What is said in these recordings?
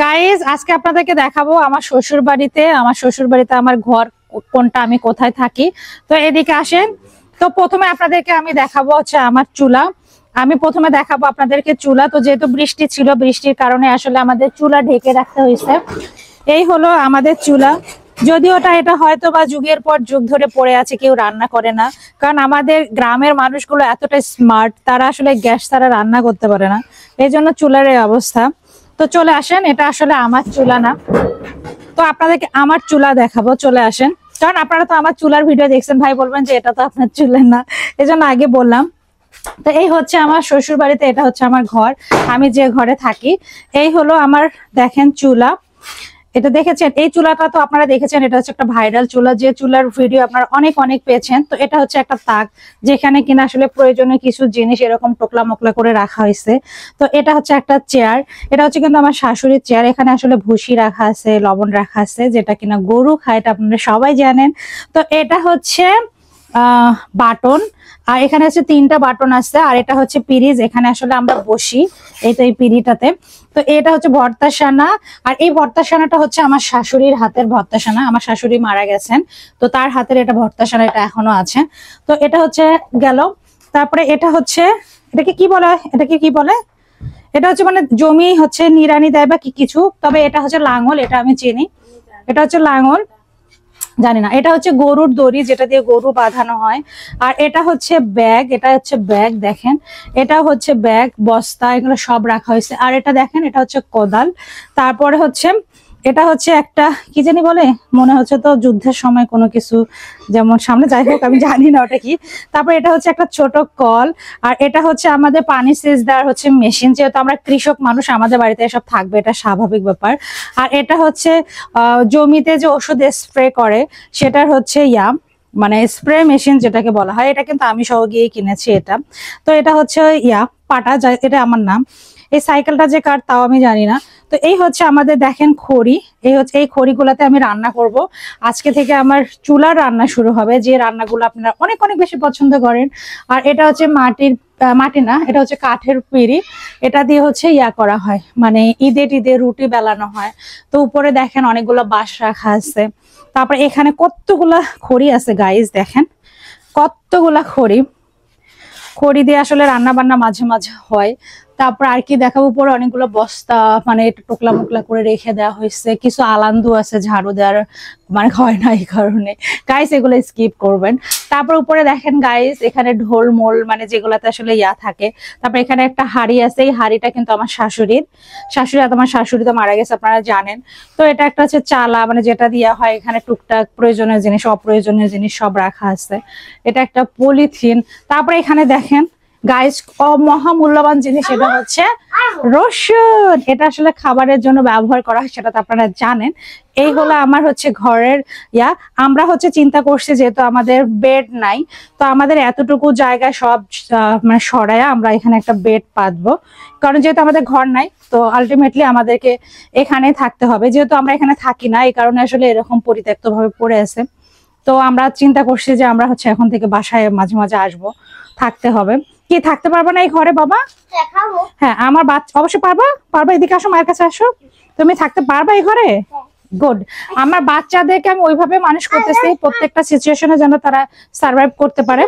Guys আজকে আপনাদেরকে দেখাবো আমার শ্বশুর বাড়িতে আমার ঘর কোনটা, আমি কোথায় থাকি। তো এদিকে আসেন। তো প্রথমে আপনাদেরকে আমি দেখাবো হচ্ছে আমার চুলা। আমি প্রথমে দেখাবো আপনাদেরকে চুলা। তো যেহেতু বৃষ্টি ছিল, বৃষ্টির কারণে আসলে আমাদের চুলা ঢেকে রাখতে হয়েছে। এই হলো আমাদের চুলা। যদিও এটা হয়তো বা যুগের পর যুগ ধরে পড়ে আছে, কেউ রান্না করে না। কারণ আমাদের গ্রামের মানুষগুলো এতটা স্মার্ট, তারা আসলে গ্যাস ছাড়া রান্না করতে পারে না, এই জন্য চুলার এই অবস্থা। তো চলে আসেন, এটা আসলে আমার চুলা না। তো আপনাদেরকে আমার চুলা দেখাবো, চলে আসেন। কারণ আপনারা তো আমার চুলার ভিডিও দেখছেন, ভাই বলবেন যে এটা তো আপনার চুলা না, এই জন্য আগে বললাম। তো এই হচ্ছে আমার শ্বশুর বাড়িতে, এটা হচ্ছে আমার ঘর, আমি যে ঘরে থাকি। এই হলো আমার, দেখেন চুলা। এটা দেখেছেন, এই চুলাটা তো আপনারা দেখেছেন, এটা হচ্ছে একটা ভাইরাল চুলা, যে চুলার ভিডিও আপনারা অনেক অনেক পেয়েছেন। তো এটা হচ্ছে একটা তাক, যেখানে কিনা আসলে প্রয়োজনীয় কিছু জিনিস এরকম টোকলা মোকলা করে রাখা হয়েছে। তো এটা হচ্ছে একটা চেয়ার, এটা হচ্ছে কিন্তু আমার শাশুড়ির চেয়ার। এখানে আসলে ভুসি রাখা আছে, লবণ রাখা আছে, যেটা কিনা গরু খায়, এটা আপনারা সবাই জানেন। তো এটা হচ্ছে বাটন, আর এখানে হচ্ছে 3টা বাটন আছে। আর এটা হচ্ছে পিরিজ, এখানে আসলে আমরা বসি, এই তো এই পিড়িটাতে। তো এটা হচ্ছে ভর্তাসানা। আর এই ভর্তাসানাটা হচ্ছে আমার শাশুড়ির হাতের ভর্তাসানা, আমার শাশুড়ি মারা গেছেন, তো তার হাতের এটা ভর্তাসানা, এটা এখনো আছে। তো এটা হচ্ছে গেল। তারপরে এটা হচ্ছে, এটাকে কি বলে, এটাকে কি বলে, এটা হচ্ছে মানে জমি হচ্ছে নিড়ানি দেয় বা কি কিছু, তবে এটা হচ্ছে লাঙল, এটা আমি চিনি। এটা হচ্ছে লাঙল, জানি না। এটা হচ্ছে গরুর দড়ি, যেটা দিয়ে গরু বাঁধানো হয়। আর এটা হচ্ছে ব্যাগ, এটা হচ্ছে ব্যাগ, দেখেন এটা হচ্ছে ব্যাগ, বস্তা, এগুলো সব রাখা হয়েছে। আর এটা দেখেন, এটা হচ্ছে কোদাল। তারপরে হচ্ছে এটা হচ্ছে একটা কি জানি বলে, মনে হচ্ছে তো যুদ্ধের সময় কোনো কিছু যেমন সামনে, যাই হোক আমি জানি না ওটা কি। তারপর এটা হচ্ছে একটা ছোট কল। আর এটা হচ্ছে আমাদের পানি সেচ দেওয়ার হচ্ছে মেশিন, যেহেতু আমরা কৃষক মানুষ, আমাদের বাড়িতে এসব থাকবে, এটা স্বাভাবিক ব্যাপার। আর এটা হচ্ছে জমিতে যে ওষুধ স্প্রে করে, সেটার হচ্ছে মানে স্প্রে মেশিন যেটাকে বলা হয়, এটা কিন্তু আমি সহ গিয়ে কিনেছি এটা। তো এটা হচ্ছে পাটা, এটা আমার নাম। এই সাইকেলটা যে কার তাও আমি জানি না। তো এই হচ্ছে আমাদের, দেখেন খড়ি, এই হচ্ছে এই খড়িগুলাতে আমি রান্না করব। আজকে থেকে আমার চুলার রান্না শুরু হবে, যে রান্নাগুলো আপনারা অনেক অনেক বেশি পছন্দ করেন। আর এটা হচ্ছে মাটি না, এটা হচ্ছে কাঠের পিঁড়ি। এটা দিয়ে হচ্ছে করা হয়, মানে ঈদে টিদে রুটি বেলানো হয়। তো উপরে দেখেন অনেকগুলো বাঁশ রাখা আছে। তারপরে এখানে কতগুলা খড়ি আছে গাইস, দেখেন কতগুলা খড়ি। খড়ি দিয়ে আসলে রান্না বান্না মাঝে মাঝে হয়। তারপর আর কি দেখাবো, উপরে অনেকগুলো বস্তা, মানে একটু টোকলা মোকলা করে রেখে দেওয়া হয়েছে। কিছু আলান্দু আছে ঝাড়ু দেওয়ার, মানে হয় না এই কারণে, গাইস এগুলো স্কিপ করবেন। তারপর উপরে দেখেন গাইস, এখানে ঢোল মোল, মানে যেগুলাতে আসলে থাকে। তারপর এখানে একটা হাড়ি আছে, এই হাড়িটা কিন্তু আমার আমার শাশুড়ি তো মারা গেছে, আপনারা জানেন। তো এটা একটা হচ্ছে চালা, মানে যেটা দেওয়া হয়, এখানে টুকটাক প্রয়োজনীয় জিনিস অপ্রয়োজনীয় জিনিস সব রাখা আছে। এটা একটা পলিথিন। তারপরে এখানে দেখেন গাইস, মহামূল্যবান জিনিস, এটা হচ্ছে রসুন। এটা আসলে খাবারের জন্য ব্যবহার করা হয়, সেটা তো আপনারা জানেন। এই হলো আমার হচ্ছে ঘরের আমরা হচ্ছে চিন্তা করছি, যেহেতু আমাদের বেড নাই, তো আমাদের এতটুকু জায়গায় সব মানে সরাইয়া আমরা এখানে একটা বেড পাতবো। কারণ যেহেতু আমাদের ঘর নাই, তো আলটিমেটলি আমাদেরকে এখানে থাকতে হবে। যেহেতু আমরা এখানে থাকি না, এই কারণে আসলে এরকম পরিত্যক্ত ভাবে পড়ে আছে। তো আমরা চিন্তা করছি যে আমরা হচ্ছে এখন থেকে বাসায় মাঝে মাঝে আসবো, থাকতে হবে। কি থাকতে পারবে না এই ঘরে বাবা? হ্যাঁ, আমার বাচ্চা অবশ্যই পারবা। এদিকে আসো, মায়ের কাছে আসো। তুমি থাকতে পারবা এই ঘরে? গুড। আমার বাচ্চাদেরকে আমি ওইভাবে মানুষ করতেছি, প্রত্যেকটা সিচুয়েশনে যেন তারা সার্ভাইভ করতে পারে।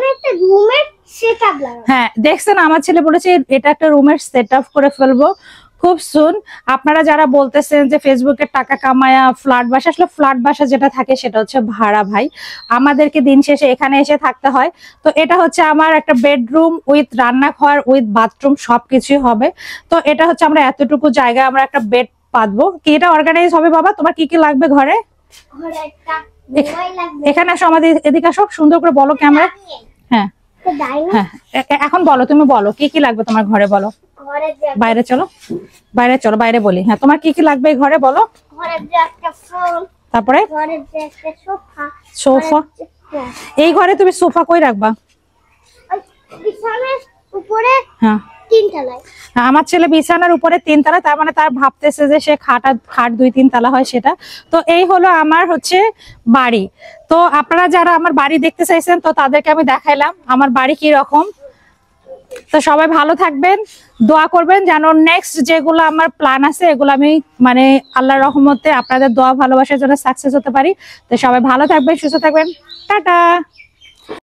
হ্যাঁ, দেখছেন আমার ছেলে বলেছে এটা একটা রুমের সেট আপ করে ফেলবো খুব সুন। আপনারা যারা বলতেছেন যে ফেসবুকে টাকা কামায়া ফ্ল্যাট বাসা, আসলে ফ্ল্যাট বাসা যেটা থাকে সেটা হচ্ছে ভাড়া ভাই, আমাদেরকে দিন শেষে এখানে এসে থাকতে হয়। তো এটা হচ্ছে আমার একটা বেডরুম উইথ রান্নাঘর উইথ বাথরুম, সবকিছুই হবে। তো এটা হচ্ছে আমরা এতটুকু জায়গায় আমরা একটা বেড পাতবো। কি এটা অর্গানাইজ হবে বাবা? তোমার কি কি লাগবে ঘরে? এখানে আসো, আমাদের এদিকে আসো, সুন্দর করে বলো ক্যামেরা। হ্যাঁ হ্যাঁ, এখন বলো, তুমি বলো কি কি লাগবে তোমার ঘরে, বলো। বাইরে চলো, বাইরে বলি। হ্যাঁ, তোমার কি কি লাগবে এই ঘরে বলো। তারপরে সোফা। এই ঘরে তুমি সোফা কই রাখবা? হ্যাঁ, আমার ছেলে বিছানার উপরে 3 তলা, তার মানে তার ভাবতেছে যে সে খাট 2-3 তলা হয় সেটা। তো এই হলো আমার হচ্ছে বাড়ি। তো আপনারা যারা আমার বাড়ি দেখতে চাইছেন, তো তাদেরকে আমি দেখাইলাম আমার বাড়ি কি রকম। তো সবাই ভালো থাকবেন, দোয়া করবেন যেন নেক্সট যেগুলো আমার প্ল্যান আছে এগুলো আমি মানে আল্লাহর রহমতে আপনাদের দোয়া ভালোবাসার জন্য সাকসেস হতে পারি। তো সবাই ভালো থাকবেন, সুস্থ থাকবেন, টাটা।